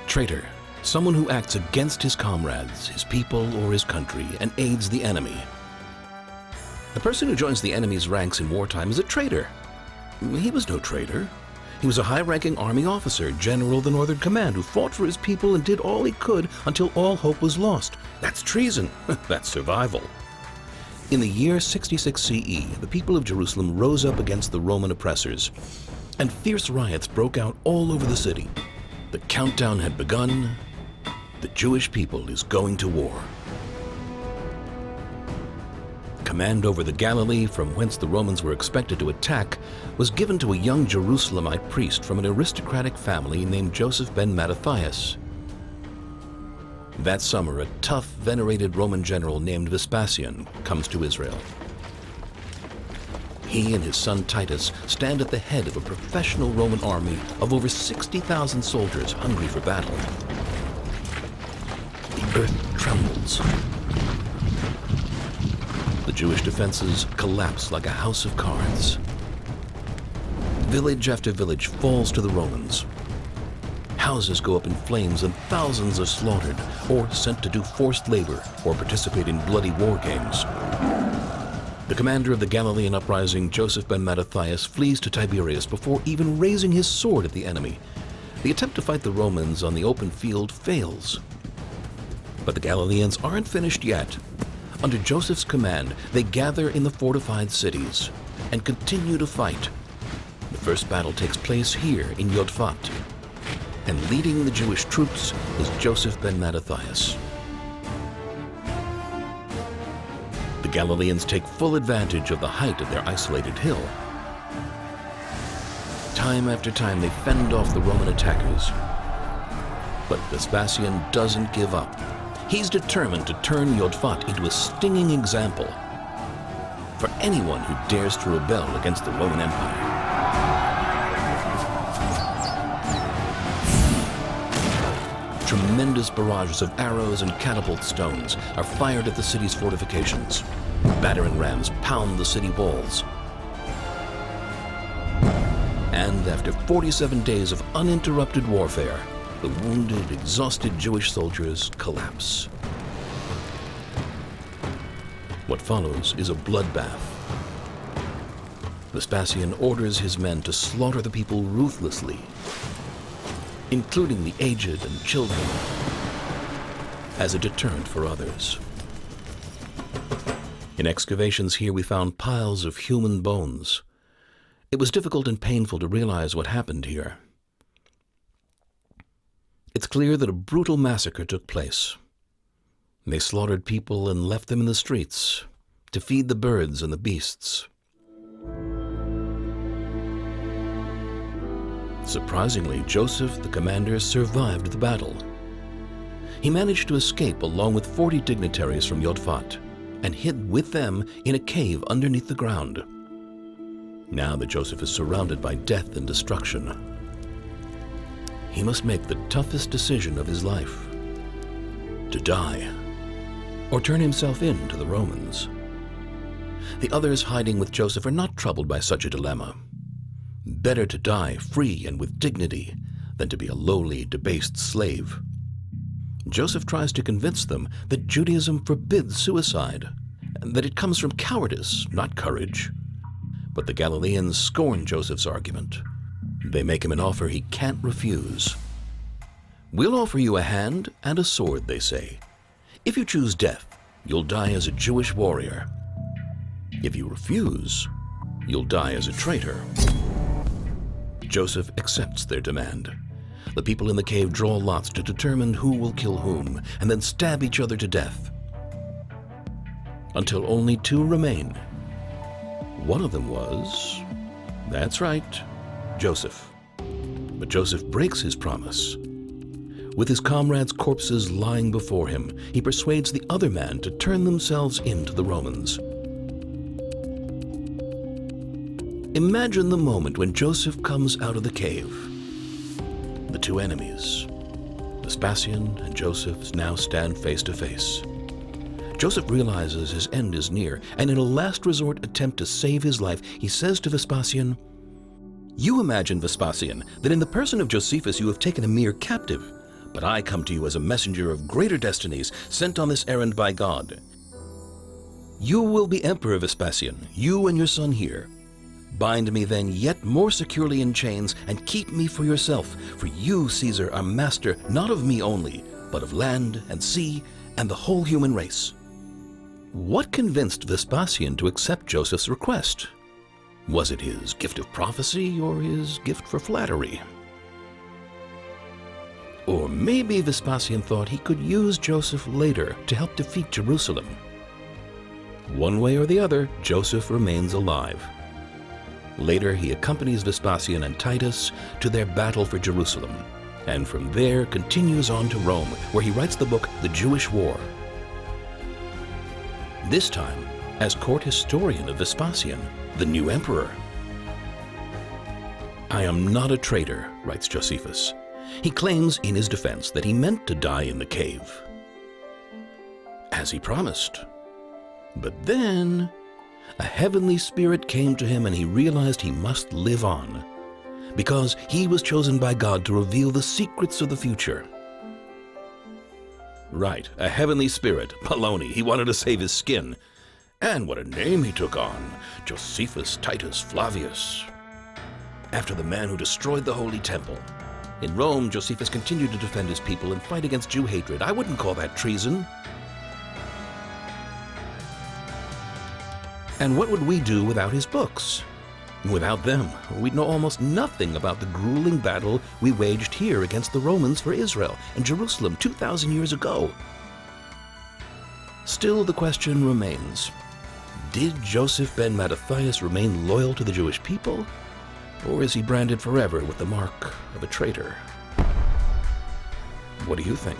traitor, someone who acts against his comrades, his people, or his country, and aids the enemy. The person who joins the enemy's ranks in wartime is a traitor. He was no traitor. He was a high-ranking army officer, general of the Northern Command, who fought for his people and did all he could until all hope was lost. That's treason. That's survival. In the year 66 CE, the people of Jerusalem rose up against the Roman oppressors, and fierce riots broke out all over the city. The countdown had begun. The Jewish people is going to war. Command over the Galilee, from whence the Romans were expected to attack, was given to a young Jerusalemite priest from an aristocratic family named Joseph ben Mattathias. That summer, a tough, venerated Roman general named Vespasian comes to Israel. He and his son Titus stand at the head of a professional Roman army of over 60,000 soldiers hungry for battle. The earth trembles. The Jewish defenses collapse like a house of cards. Village after village falls to the Romans. Houses go up in flames and thousands are slaughtered or sent to do forced labor or participate in bloody war games. The commander of the Galilean uprising, Joseph ben Mattathias, flees to Tiberias before even raising his sword at the enemy. The attempt to fight the Romans on the open field fails. But the Galileans aren't finished yet. Under Joseph's command, they gather in the fortified cities and continue to fight. The first battle takes place here in Jotphat, and leading the Jewish troops is Joseph ben Mattathias. The Galileans take full advantage of the height of their isolated hill. Time after time, they fend off the Roman attackers. But Vespasian doesn't give up. He's determined to turn Jotphat into a stinging example for anyone who dares to rebel against the Roman Empire. Tremendous barrages of arrows and catapult stones are fired at the city's fortifications. Battering rams pound the city walls. And after 47 days of uninterrupted warfare, the wounded, exhausted Jewish soldiers collapse. What follows is a bloodbath. Vespasian orders his men to slaughter the people ruthlessly, including the aged and children, as a deterrent for others. In excavations here, we found piles of human bones. It was difficult and painful to realize what happened here. It's clear that a brutal massacre took place. They slaughtered people and left them in the streets to feed the birds and the beasts. Surprisingly, Joseph, the commander, survived the battle. He managed to escape along with 40 dignitaries from Jotphat and hid with them in a cave underneath the ground. Now that Joseph is surrounded by death and destruction, he must make the toughest decision of his life: to die or turn himself in to the Romans. The others hiding with Joseph are not troubled by such a dilemma. Better to die free and with dignity than to be a lowly, debased slave. Joseph tries to convince them that Judaism forbids suicide, and that it comes from cowardice, not courage. But the Galileans scorn Joseph's argument. They make him an offer he can't refuse. "We'll offer you a hand and a sword," they say. "If you choose death, you'll die as a Jewish warrior. If you refuse, you'll die as a traitor." Joseph accepts their demand. The people in the cave draw lots to determine who will kill whom, and then stab each other to death, until only two remain. One of them was, that's right, Joseph. But Joseph breaks his promise. With his comrades' corpses lying before him, he persuades the other man to turn themselves in to the Romans. Imagine the moment when Joseph comes out of the cave. The two enemies, Vespasian and Joseph, now stand face to face. Joseph realizes his end is near, and in a last resort attempt to save his life, he says to Vespasian, "You imagine, Vespasian, that in the person of Josephus you have taken a mere captive, but I come to you as a messenger of greater destinies, sent on this errand by God. You will be Emperor Vespasian, you and your son here. Bind me then yet more securely in chains, and keep me for yourself, for you, Caesar, are master not of me only, but of land and sea and the whole human race." What convinced Vespasian to accept Joseph's request? Was it his gift of prophecy or his gift for flattery? Or maybe Vespasian thought he could use Joseph later to help defeat Jerusalem. One way or the other, Joseph remains alive. Later, he accompanies Vespasian and Titus to their battle for Jerusalem, and from there continues on to Rome, where he writes the book The Jewish War. This time, as court historian of Vespasian, the new emperor. "I am not a traitor," writes Josephus. He claims in his defense that he meant to die in the cave, as he promised. But then, a heavenly spirit came to him and he realized he must live on, because he was chosen by God to reveal the secrets of the future. Right, a heavenly spirit. Baloney, he wanted to save his skin. And what a name he took on, Josephus Titus Flavius, after the man who destroyed the Holy Temple. In Rome, Josephus continued to defend his people and fight against Jew hatred. I wouldn't call that treason. And what would we do without his books? Without them, we'd know almost nothing about the grueling battle we waged here against the Romans for Israel and Jerusalem 2,000 years ago. Still, the question remains, did Joseph ben Mattathias remain loyal to the Jewish people, or is he branded forever with the mark of a traitor? What do you think?